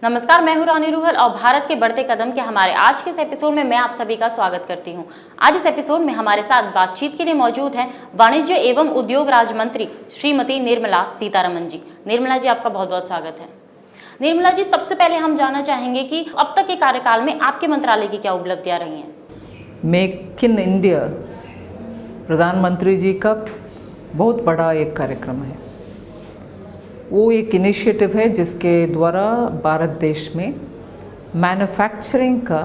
नमस्कार, मैं हूं रानी रूहल और भारत के बढ़ते कदम के हमारे आज के इस एपिसोड में मैं आप सभी का स्वागत करती हूं। आज इस एपिसोड में हमारे साथ बातचीत के लिए मौजूद हैं वाणिज्य एवं उद्योग राज्य मंत्री श्रीमती निर्मला सीतारमण जी। निर्मला जी, आपका बहुत बहुत स्वागत है। निर्मला जी, सबसे पहले हम जानना चाहेंगे कि अब तक के कार्यकाल में आपके मंत्रालय की क्या उपलब्धियां रही हैं। मेक इन इंडिया प्रधानमंत्री जी का बहुत बड़ा एक कार्यक्रम है। वो एक इनिशिएटिव है जिसके द्वारा भारत देश में मैन्युफैक्चरिंग का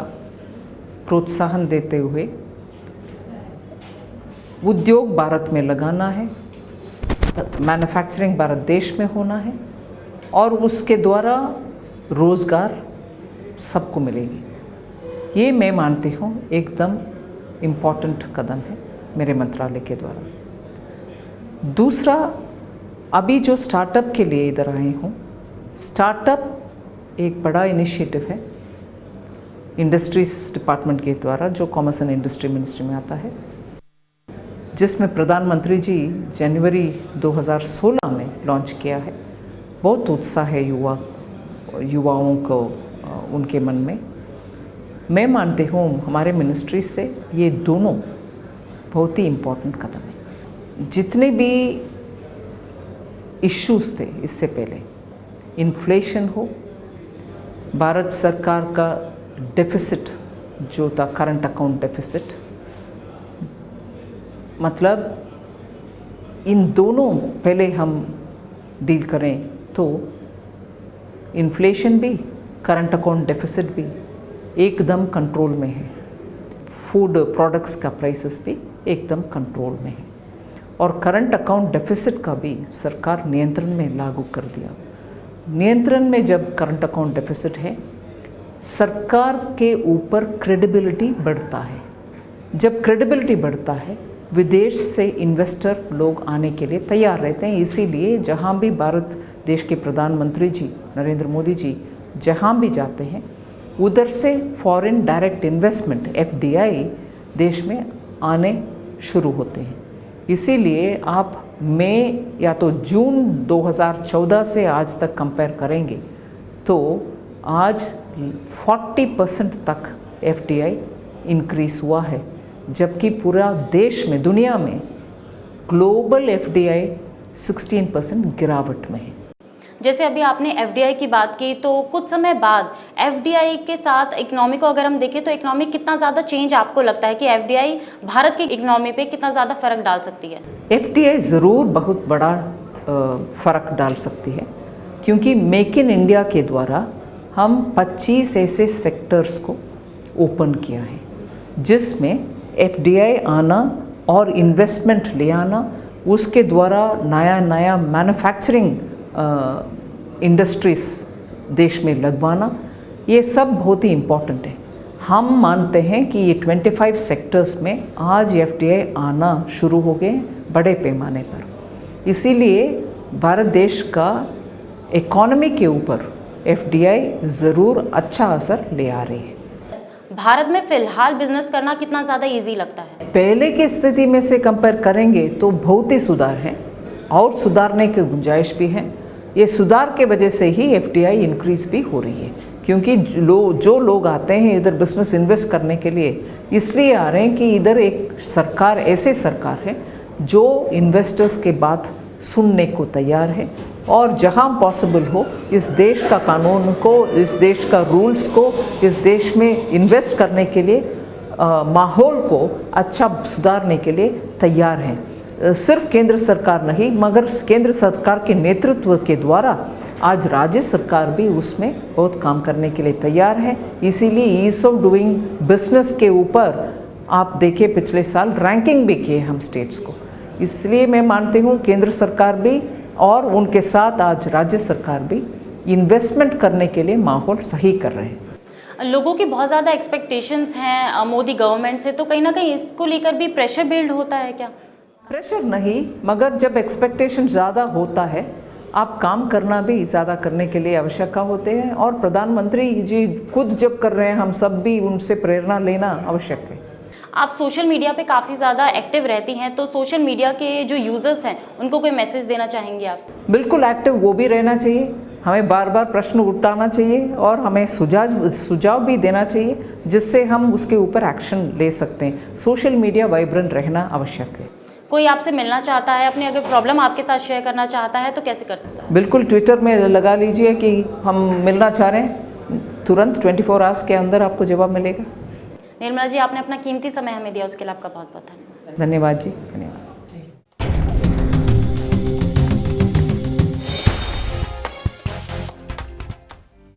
प्रोत्साहन देते हुए उद्योग भारत में लगाना है, मैन्युफैक्चरिंग भारत देश में होना है और उसके द्वारा रोज़गार सबको मिलेगी। ये मैं मानती हूँ एकदम इम्पॉर्टेंट कदम है मेरे मंत्रालय के द्वारा। दूसरा, अभी जो स्टार्टअप के लिए इधर आए हूँ, स्टार्टअप एक बड़ा इनिशिएटिव है इंडस्ट्रीज डिपार्टमेंट के द्वारा जो कॉमर्स एंड इंडस्ट्री मिनिस्ट्री में आता है, जिसमें प्रधानमंत्री जी जनवरी 2016 में लॉन्च किया है। बहुत उत्साह है युवाओं को उनके मन में। मैं मानती हूँ हमारे मिनिस्ट्री से ये दोनों बहुत ही इम्पोर्टेंट कदम है। जितने भी इश्यूज़ थे इससे पहले, इन्फ्लेशन हो, भारत सरकार का डेफिसिट जो था करंट अकाउंट डेफिसिट, मतलब इन दोनों पहले हम डील करें तो इन्फ्लेशन भी करंट अकाउंट डेफिसिट भी एकदम कंट्रोल में है, फूड प्रोडक्ट्स का प्राइसेस भी एकदम कंट्रोल में है और करंट अकाउंट डेफिसिट का भी सरकार नियंत्रण में लागू कर दिया। नियंत्रण में जब करंट अकाउंट डेफिसिट है, सरकार के ऊपर क्रेडिबिलिटी बढ़ता है। जब क्रेडिबिलिटी बढ़ता है, विदेश से इन्वेस्टर लोग आने के लिए तैयार रहते हैं। इसीलिए जहाँ भी भारत देश के प्रधानमंत्री जी नरेंद्र मोदी जी जहाँ भी जाते हैं, उधर से फॉरेन डायरेक्ट इन्वेस्टमेंट FDI देश में आने शुरू होते हैं। इसीलिए आप मई या तो जून 2014 से आज तक कंपेयर करेंगे तो आज 40% तक FDI इंक्रीज़ हुआ है, जबकि पूरा देश में, दुनिया में ग्लोबल FDI 16% गिरावट में है। जैसे अभी आपने FDI की बात की, तो कुछ समय बाद FDI के साथ इकोनॉमी को अगर हम देखें तो इकोनॉमी कितना ज़्यादा चेंज आपको लगता है कि FDI भारत की इकोनॉमी पे कितना ज़्यादा फ़र्क डाल सकती है? FDI ज़रूर बहुत बड़ा फ़र्क डाल सकती है, क्योंकि मेक इन इंडिया के द्वारा हम 25 ऐसे सेक्टर्स को ओपन किया है जिसमें FDI आना और इन्वेस्टमेंट ले आना, उसके द्वारा नया नया मैन्युफैक्चरिंग इंडस्ट्रीज़ देश में लगवाना, ये सब बहुत ही इम्पॉर्टेंट है। हम मानते हैं कि ये 25 सेक्टर्स में आज FDI आना शुरू हो गए बड़े पैमाने पर। इसीलिए भारत देश का इकोनॉमी के ऊपर FDI ज़रूर अच्छा असर ले आ रही है। भारत में फ़िलहाल बिजनेस करना कितना ज़्यादा इजी लगता है? पहले की स्थिति में से कंपेयर करेंगे तो बहुत ही सुधार है और सुधारने की गुंजाइश भी है। ये सुधार के वजह से ही FDI इंक्रीज़ भी हो रही है, क्योंकि जो लोग आते हैं इधर बिजनेस इन्वेस्ट करने के लिए, इसलिए आ रहे हैं कि इधर एक सरकार, ऐसे सरकार है जो इन्वेस्टर्स के बात सुनने को तैयार है और जहां पॉसिबल हो इस देश का कानून को, इस देश का रूल्स को, इस देश में इन्वेस्ट करने के लिए माहौल को अच्छा सुधारने के लिए तैयार हैं। सिर्फ केंद्र सरकार नहीं, मगर केंद्र सरकार के नेतृत्व के द्वारा आज राज्य सरकार भी उसमें बहुत काम करने के लिए तैयार है। इसीलिए ईज ऑफ डूइंग बिजनेस के ऊपर आप देखिए पिछले साल रैंकिंग भी किए हम स्टेट्स को। इसलिए मैं मानती हूँ केंद्र सरकार भी और उनके साथ आज राज्य सरकार भी इन्वेस्टमेंट करने के लिए माहौल सही कर रहे हैं। लोगों की बहुत ज़्यादा एक्सपेक्टेशंस हैं मोदी गवर्नमेंट से, तो कहीं ना कहीं इसको लेकर भी प्रेशर बिल्ड होता है क्या? प्रेशर नहीं, मगर जब एक्सपेक्टेशन ज़्यादा होता है, आप काम करना भी ज़्यादा करने के लिए आवश्यक होते हैं और प्रधानमंत्री जी खुद जब कर रहे हैं, हम सब भी उनसे प्रेरणा लेना आवश्यक है। आप सोशल मीडिया पे काफ़ी ज़्यादा एक्टिव रहती हैं, तो सोशल मीडिया के जो यूज़र्स हैं उनको कोई मैसेज देना चाहेंगे आप? बिल्कुल एक्टिव वो भी रहना चाहिए। हमें बार बार प्रश्न उठाना चाहिए और हमें सुझाव भी देना चाहिए जिससे हम उसके ऊपर एक्शन ले सकते हैं। सोशल मीडिया वाइब्रेंट रहना आवश्यक है। कोई आपसे मिलना चाहता है, अपनी अगर प्रॉब्लम आपके साथ शेयर करना चाहता है तो कैसे कर सकता है? बिल्कुल, ट्विटर में लगा लीजिए कि हम मिलना चाह रहे हैं, तुरंत 24 आवर्स के अंदर आपको जवाब मिलेगा। निर्मला जी, आपने अपना कीमती समय हमें दिया, उसके लिए आपका बहुत बहुत धन्यवाद। धन्यवाद जी।